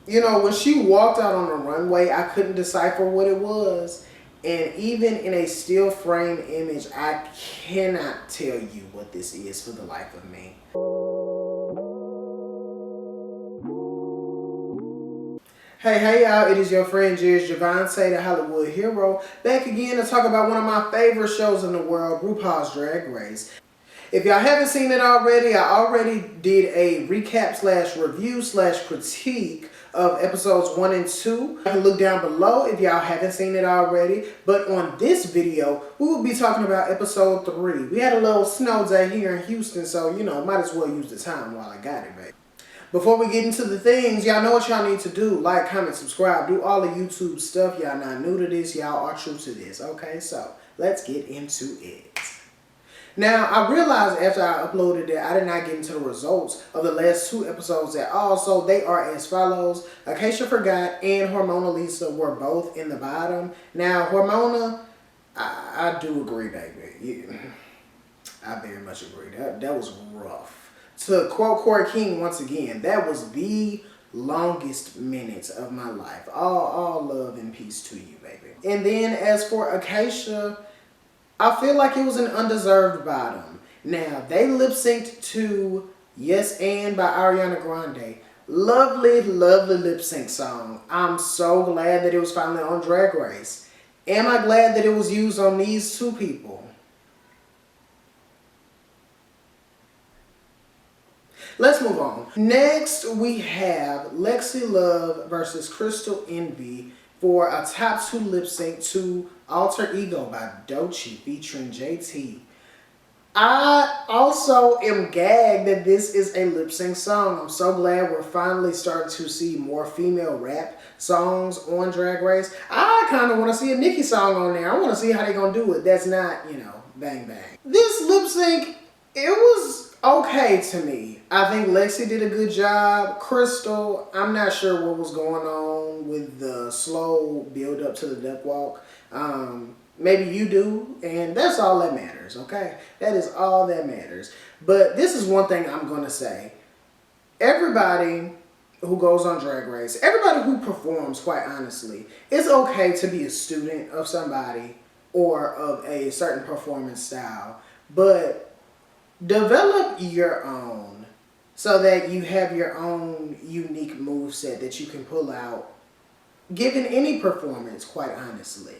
You know, when she walked out on the runway, I couldn't decipher what it was. And even in a still frame image, I cannot tell you what this is for the life of me. Hey y'all, it is your friend Jez Javante, the Hollywood hero, back again to talk about one of my favorite shows in the world, RuPaul's Drag Race. If y'all haven't seen it already, I already did a recap / review / critique of episodes 1 and 2. You can look down below if y'all haven't seen it already. But on this video, we will be talking about episode 3. We had a little snow day here in Houston, so you know, might as well use the time while I got it, baby. Before we get into the things, y'all know what y'all need to do. Like, comment, subscribe, do all the YouTube stuff. Y'all not new to this, y'all are true to this. Okay, so let's get into it. Now, I realized after I uploaded it, I did not get into the results of the last 2 episodes at all. So they are as follows. Acacia Forgot and Hormona Lisa were both in the bottom. Now, Hormona, I do agree, baby. I very much agree. That was rough. To quote Corey King once again, that was the longest minutes of my life. All love and peace to you, baby. And then as for Acacia, I feel like it was an undeserved bottom. Now, they lip synced to Yes and by Ariana Grande. Lovely, lovely lip sync song. I'm so glad that it was finally on Drag Race. Am I glad that it was used on these 2 people? Let's move on. Next, we have Lexi Love versus Crystal Envy for a top 2 lip sync to Alter Ego by Doechii featuring JT. I also am gagged that this is a lip sync song. I'm so glad we're finally starting to see more female rap songs on Drag Race. I kind of want to see a Nicki song on there. I want to see how they're going to do it. That's not, you know, bang bang. This lip sync, it was okay to me. I think Lexi did a good job. Crystal, I'm not sure what was going on with the slow build up to the duck walk. Maybe you do, and that's all that matters, okay? That is all that matters. But this is one thing I'm going to say. Everybody who goes on Drag Race, everybody who performs, quite honestly, it's okay to be a student of somebody or of a certain performance style, but develop your own so that you have your own unique moveset that you can pull out given any performance, quite honestly.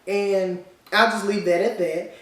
And I'll just leave that at that.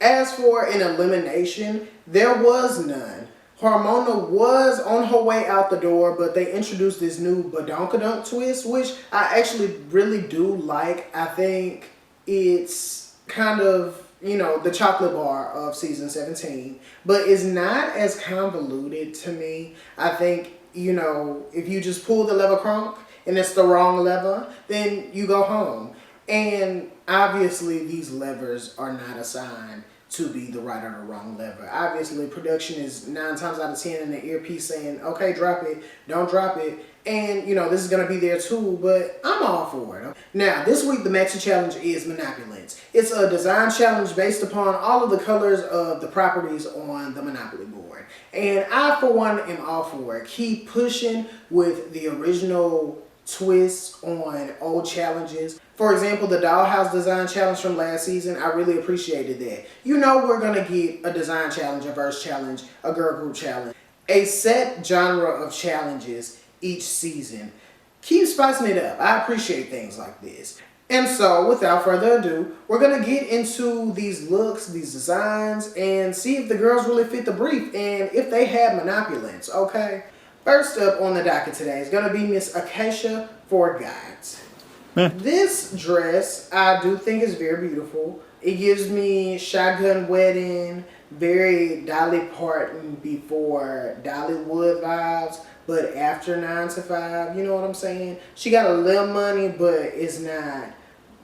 As for an elimination, there was none. Hormona was on her way out the door, but they introduced this new badonkadunk twist, which I actually really do like. I think it's kind of, you know, the chocolate bar of season 17, but it's not as convoluted to me. I think, you know, if you just pull the lever crunk and it's the wrong lever, then you go home. And obviously these levers are not assigned to be the right or the wrong lever. Obviously production is 9 times out of 10 in the earpiece saying, okay, drop it, don't drop it. And, you know, this is going to be there too, but I'm all for it. Now, this week the Maxi Challenge is Monopulence. It's a design challenge based upon all of the colors of the properties on the Monopoly board. And I, for one, am all for it. Keep pushing with the original twists on old challenges. For example, the Dollhouse Design Challenge from last season, I really appreciated that. You know we're going to get a design challenge, a verse challenge, a girl group challenge, a set genre of challenges each season. Keep spicing it up. I appreciate things like this. And so, without further ado, we're going to get into these looks, these designs, and see if the girls really fit the brief and if they have Monopulence, okay? First up on the docket today is going to be Miss Acacia Forgot. This dress, I do think is very beautiful. It gives me Shotgun Wedding, very Dolly Parton before Dollywood vibes, but after 9 to 5, you know what I'm saying? She got a little money, but it's not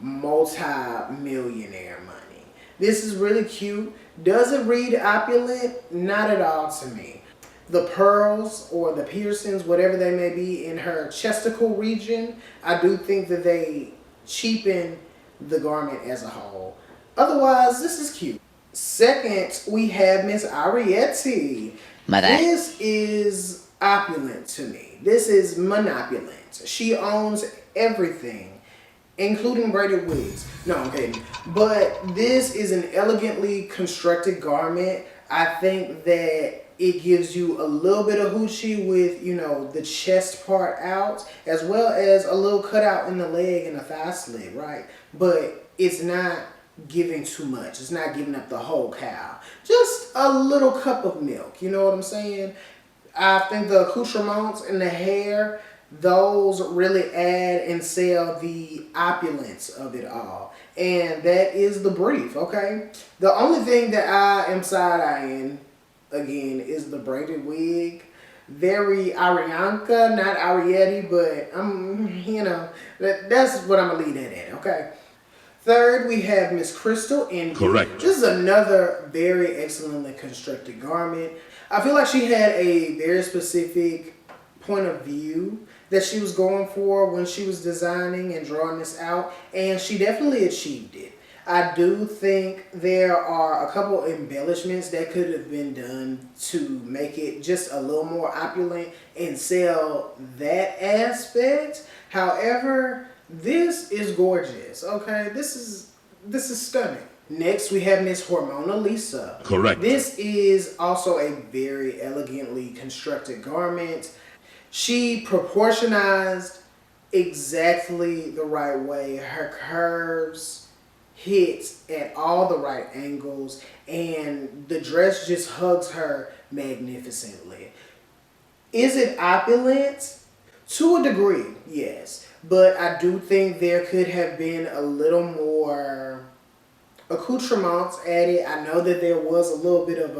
multi-millionaire money. This is really cute. Does it read opulent? Not at all to me. The pearls or the piercings, whatever they may be in her chesticle region, I do think that they cheapen the garment as a whole. Otherwise, this is cute. Second, we have Miss Arietti. This is opulent to me. This is Monopulent. accoutrements. She owns everything, including braided wigs. No, I'm kidding. But this is an elegantly constructed garment. I think that it gives you a little bit of hoochie with, you know, the chest part out, as well as a little cutout in the leg and a thigh slit, right? But it's not giving too much. It's not giving up the whole cow. Just a little cup of milk, you know what I'm saying? I think the accoutrements and the hair, those really add and sell the opulence of it all. And that is the brief, okay? The only thing that I am side-eyeing, again, is the braided wig. Very Arianka, not Arietti, but you know, that's what I'm gonna leave that at, okay? Third, we have Miss Crystal Envy. Correct. This is another very excellently constructed garment. I feel like she had a very specific point of view that she was going for when she was designing and drawing this out, and she definitely achieved it. I do think there are a couple embellishments that could have been done to make it just a little more opulent and sell that aspect. However, this is gorgeous, okay? This is stunning. Next, we have Miss Hormona Lisa. Correct. This is also a very elegantly constructed garment. She proportionized exactly the right way. Her curves hit at all the right angles, and the dress just hugs her magnificently. Is it opulent? To a degree, yes. But I do think there could have been a little more accoutrements added. I know that there was a little bit of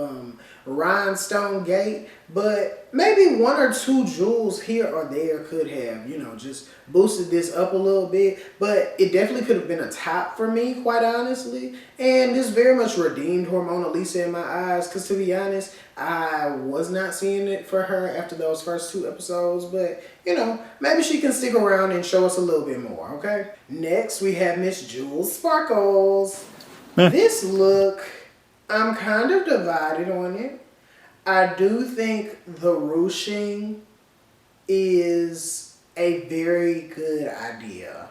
rhinestone gate, but maybe one or two jewels here or there could have, you know, just boosted this up a little bit. But it definitely could have been a top for me, quite honestly. And this very much redeemed Hormona Lisa in my eyes, because to be honest, I was not seeing it for her after those first 2 episodes. But, you know, maybe she can stick around and show us a little bit more, okay? Next, we have Miss Jules Sparkles. This look, I'm kind of divided on it. I do think the ruching is a very good idea.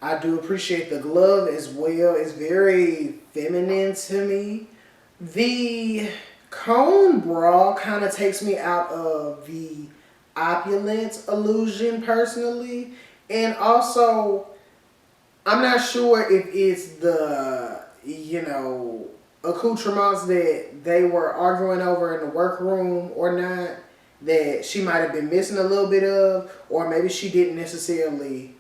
I do appreciate the glove as well. It's very feminine to me. The cone bra kind of takes me out of the opulence illusion personally. And also, I'm not sure if it's the, you know, accoutrements that they were arguing over in the workroom or not, that she might have been missing a little bit of, or maybe she didn't necessarily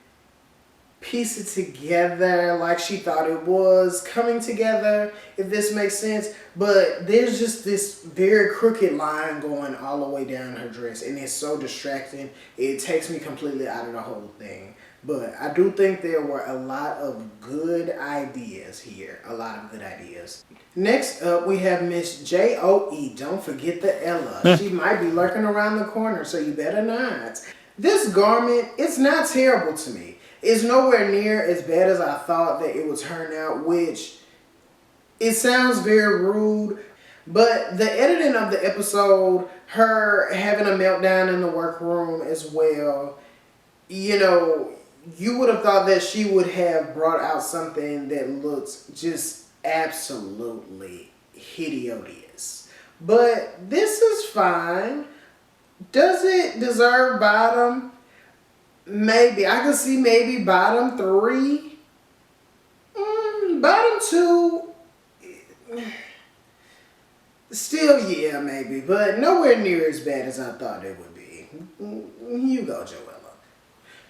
piece it together like she thought it was coming together, if this makes sense. But there's just this very crooked line going all the way down her dress, and it's so distracting. It takes me completely out of the whole thing. But I do think there were a lot of good ideas here. A lot of good ideas. Next up, we have Miss J.O.E. Don't forget the Ella. She might be lurking around the corner, so you better not. This garment, it's not terrible to me. It's nowhere near as bad as I thought that it would turn out, which it sounds very rude. But the editing of the episode, her having a meltdown in the workroom as well, you know, you would have thought that she would have brought out something that looks just absolutely hideous. But this is fine. Does it deserve bottom? Maybe. I could see maybe bottom 3. Bottom 2. Still, yeah, maybe. But nowhere near as bad as I thought it would be. You go, Joella.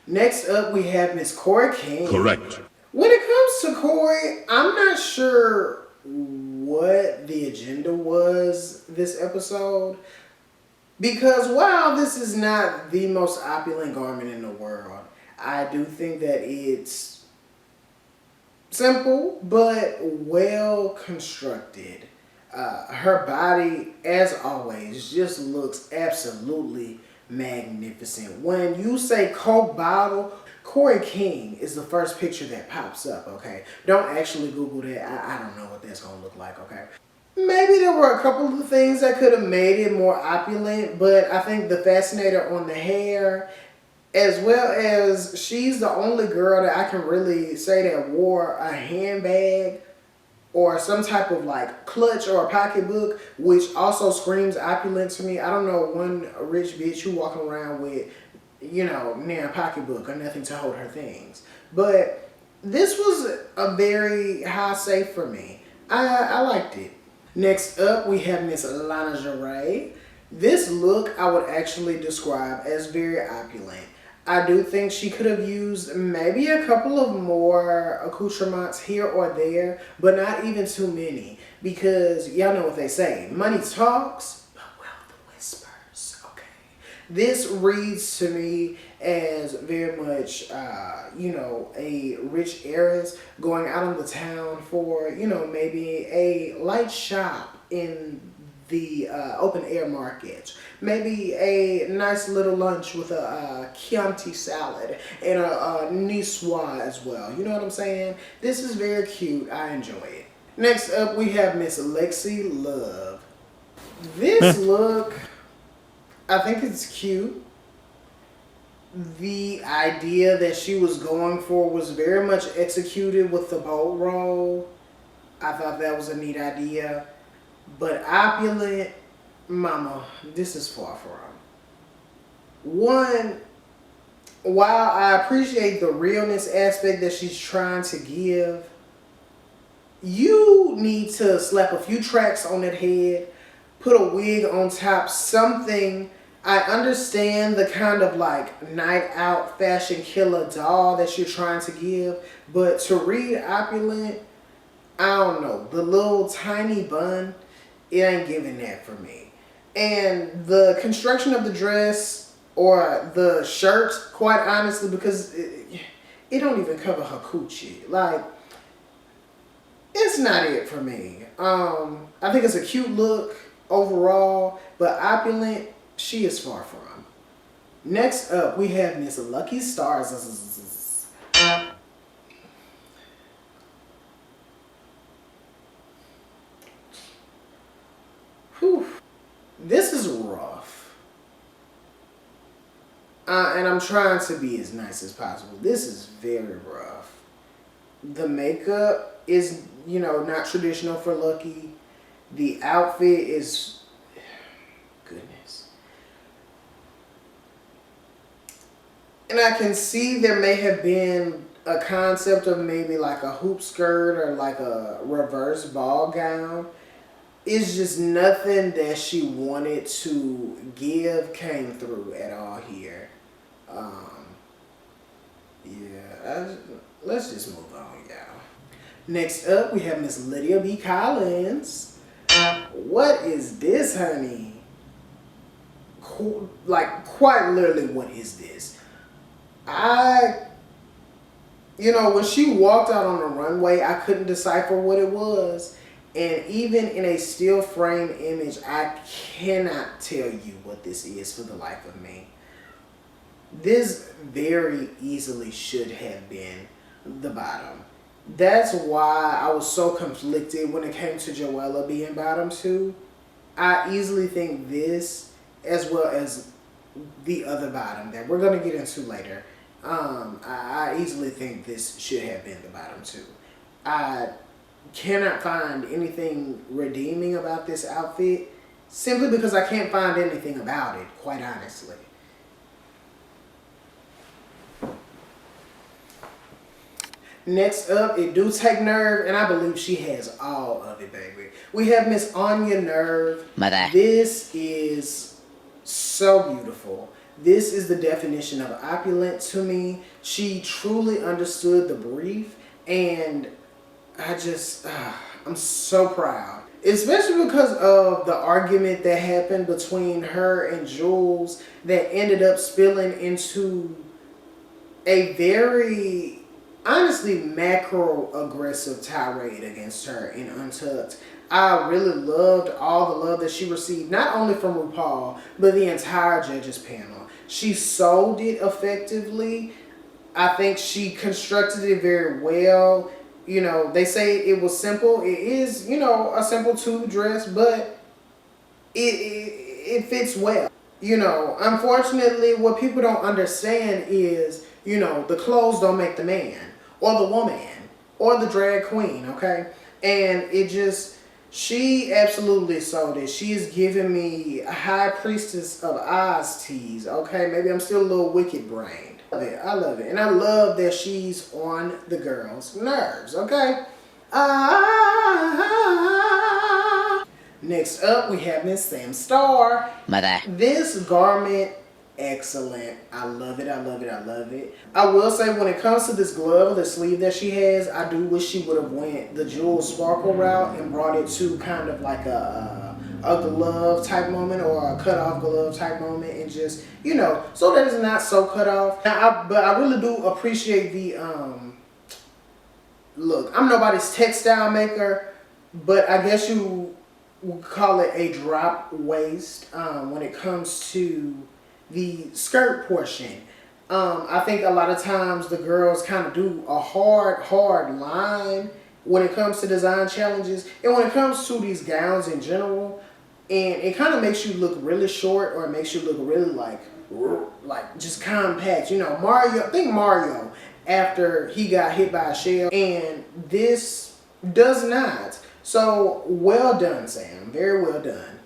Next up, we have Miss Corey King. Correct. When it comes to Corey, I'm not sure what the agenda was this episode. Because while this is not the most opulent garment in the world, I do think that it's simple but well constructed. Her body, as always, just looks absolutely magnificent. When you say Coke bottle, Corey King is the first picture that pops up, okay? Don't actually Google that. I don't know what that's going to look like, okay? Maybe there were a couple of things that could have made it more opulent, but I think the fascinator on the hair As well as she's the only girl that I can really say that wore a handbag or some type of like clutch or a pocketbook, which also screams opulent to me. I don't know one rich bitch who walking around with, near a pocketbook or nothing to hold her things. But this was a very high safe for me. I liked it. Next up, we have Miss Lingerie. This look I would actually describe as very opulent. I do think she could have used maybe a couple of more accoutrements here or there, but not even too many. Because y'all know what they say, money talks, but wealth whispers, okay? This reads to me as very much, a rich heiress going out on the town for, maybe a light shop in the open air market. Maybe a nice little lunch with a Chianti salad and a niçoise as well. You know what I'm saying? This is very cute. I enjoy it. Next up, we have Miss Lexi Love. This look, I think it's cute. The idea that she was going for was very much executed with the bold roll. I thought that was a neat idea. But opulent, mama, this is far from. One, while I appreciate the realness aspect that she's trying to give, you need to slap a few tracks on that head, put a wig on top, something. I understand the kind of like night out fashion killer doll that you're trying to give, but to read opulent, I don't know, the little tiny bun, it ain't giving that for me. And the construction of the dress or the shirt, quite honestly, because it don't even cover her coochie. Like, it's not it for me. I think it's a cute look overall, but opulent, she is far from. Next up, we have Miss Lucky Stars. Whew. This is rough. And I'm trying to be as nice as possible. This is very rough. The makeup is, not traditional for Lucky. The outfit is, goodness. And I can see there may have been a concept of maybe like a hoop skirt or like a reverse ball gown. It's just nothing that she wanted to give came through at all here. Let's just move on, y'all. Next up, we have Miss Lydia B. Collins. What is this, honey? Quite literally, what is this? When she walked out on the runway, I couldn't decipher what it was. And even in a still frame image, I cannot tell you what this is for the life of me. This very easily should have been the bottom. That's why I was so conflicted when it came to Joella being bottom 2. I easily think this, as well as the other bottom that we're going to get into later, I easily think this should have been the bottom 2. I cannot find anything redeeming about this outfit, simply because I can't find anything about it, quite honestly. Next up, it do take nerve, and I believe she has all of it, baby. We have Miss Anya Nerve. Mother. This is so beautiful. This is the definition of opulent to me. She truly understood the brief, and I'm so proud. Especially because of the argument that happened between her and Jules that ended up spilling into a very, honestly, macro-aggressive tirade against her in Untucked. I really loved all the love that she received, not only from Rupaul, but the entire judges panel. She sold it effectively. I think she constructed it very well. They say it was simple. It is, a simple tube dress, but it fits well. You know, unfortunately, what people don't understand is, you know, the clothes don't make the man or the woman or the drag queen, okay? And it just, she absolutely sold it. She is giving me a high priestess of Oz tease, okay? Maybe I'm still a little wicked brained. I love it. And I love that she's on the girls' nerves, okay? Next up, we have Miss Sam Starr. Mother. This garment, excellent. I love it, I love it, I love it. I will say when it comes to this glove, the sleeve that she has, I do wish she would have went the jewel sparkle route and brought it to kind of like a glove type moment or a cut off glove type moment, and just, you know, so that it's not so cut off. Now, but I really do appreciate the, look, I'm nobody's textile maker, but I guess you would call it a drop waist when it comes to the skirt portion. I think a lot of times the girls kind of do a hard line when it comes to design challenges and when it comes to these gowns in general, and it kind of makes you look really short, or it makes you look really like just compact. You know, Mario, think Mario after he got hit by a shell, and this does not. So well done, Sam, very well done.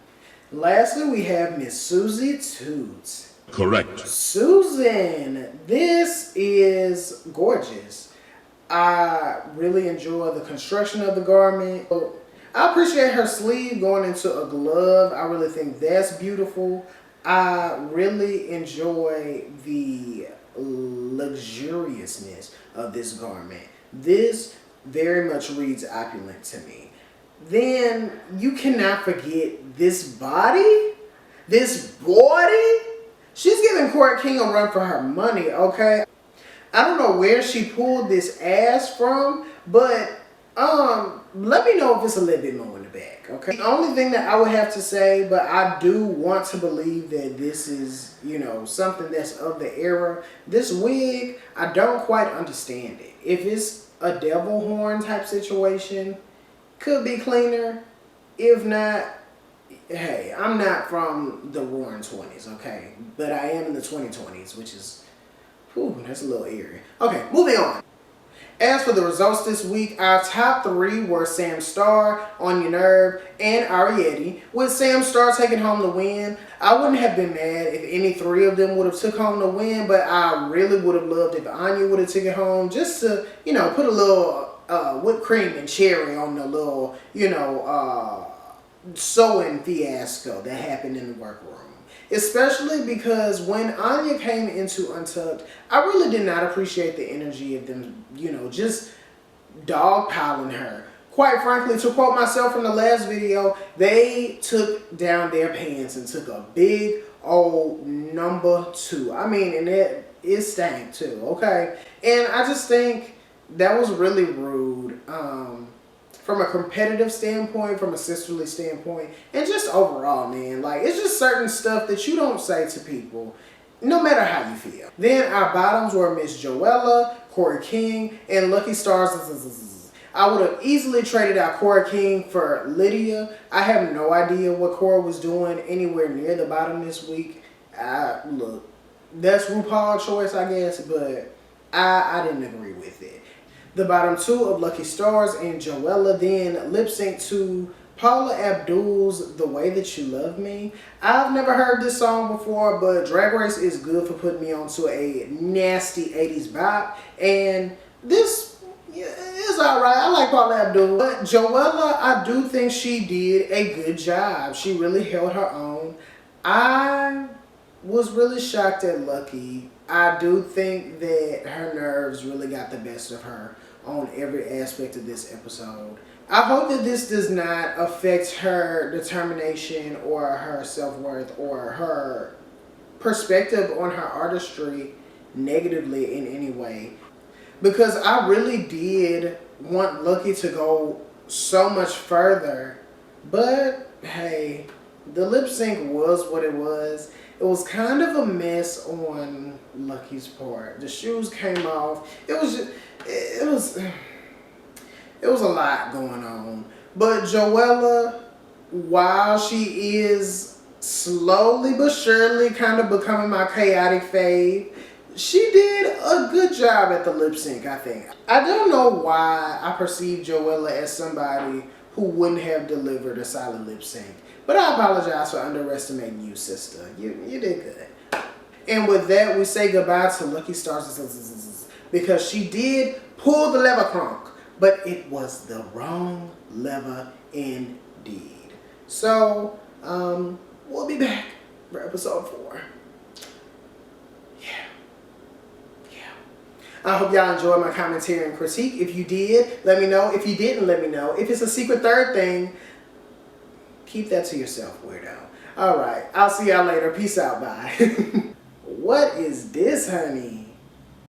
Lastly, we have Miss Susie Toots. Correct. Susan, this is gorgeous. I really enjoy the construction of the garment. I appreciate her sleeve going into a glove. I really think that's beautiful. I really enjoy the luxuriousness of this garment. This very much reads opulent to me. Then you cannot forget this body. This body. She's giving Corey King a run for her money, okay? I don't know where she pulled this ass from, but let me know if it's a little bit more in the back, okay? The only thing that I would have to say, but I do want to believe that this is, you know, something that's of the era. This wig, I don't quite understand it. If it's a devil horn type situation, could be cleaner. If not, hey, I'm not from the roaring 20s, okay? But I am in the 2020s, which is, whew, that's a little eerie. Okay, moving on. As for the results this week, our top three were Sam Starr, On Your Nerve, and Ariete, with Sam Starr taking home the win. I wouldn't have been mad if any three of them would have took home the win, but I really would have loved if Anya would have taken it home, just to, you know, put a little whipped cream and cherry on the little, you know, sewing fiasco that happened in the workroom. Especially because when Anya came into Untucked, I really did not appreciate the energy of them, you know, just dogpiling her. Quite frankly, to quote myself from the last video, they took down their pants and took a big old number 2. I mean, and it stank too, okay? And I just think that was really rude. From a competitive standpoint, from a sisterly standpoint, and just overall, man, like, it's just certain stuff that you don't say to people, no matter how you feel. Then our bottoms were Miss Joella, Corey King, and Lucky Stars. I would have easily traded out Corey King for Lydia. I have no idea what Corey was doing anywhere near the bottom this week. Look, that's Rupaul's choice, I guess, but I didn't agree with it. The bottom two of Lucky Stars and Joella then lip sync to Paula Abdul's The Way That You Love Me. I've never heard this song before, but Drag Race is good for putting me onto a nasty 80s bop. And this is alright. I like Paula Abdul. But Joella, I do think she did a good job. She really held her own. I was really shocked at Lucky. I do think that her nerves really got the best of her on every aspect of this episode. I hope that this does not affect her determination or her self-worth or her perspective on her artistry negatively in any way. Because I really did want Lucky to go so much further. But hey, the lip sync was what it was. It was kind of a mess on Lucky's part. The shoes came off. It was a lot going on. But Joella, while she is slowly but surely kind of becoming my chaotic fave. She did a good job at the lip sync, I think. I don't know why I perceive Joella as somebody who wouldn't have delivered a solid lip sync. But I apologize for underestimating you, sister. You did good. And with that, we say goodbye to Lucky Stars because she did pull the lever crunk, but it was the wrong lever indeed. So, we'll be back for episode 4. I hope y'all enjoyed my commentary and critique. If you did, let me know. If you didn't, let me know. If it's a secret third thing, keep that to yourself, weirdo. Alright, I'll see y'all later. Peace out, bye. What is this, honey?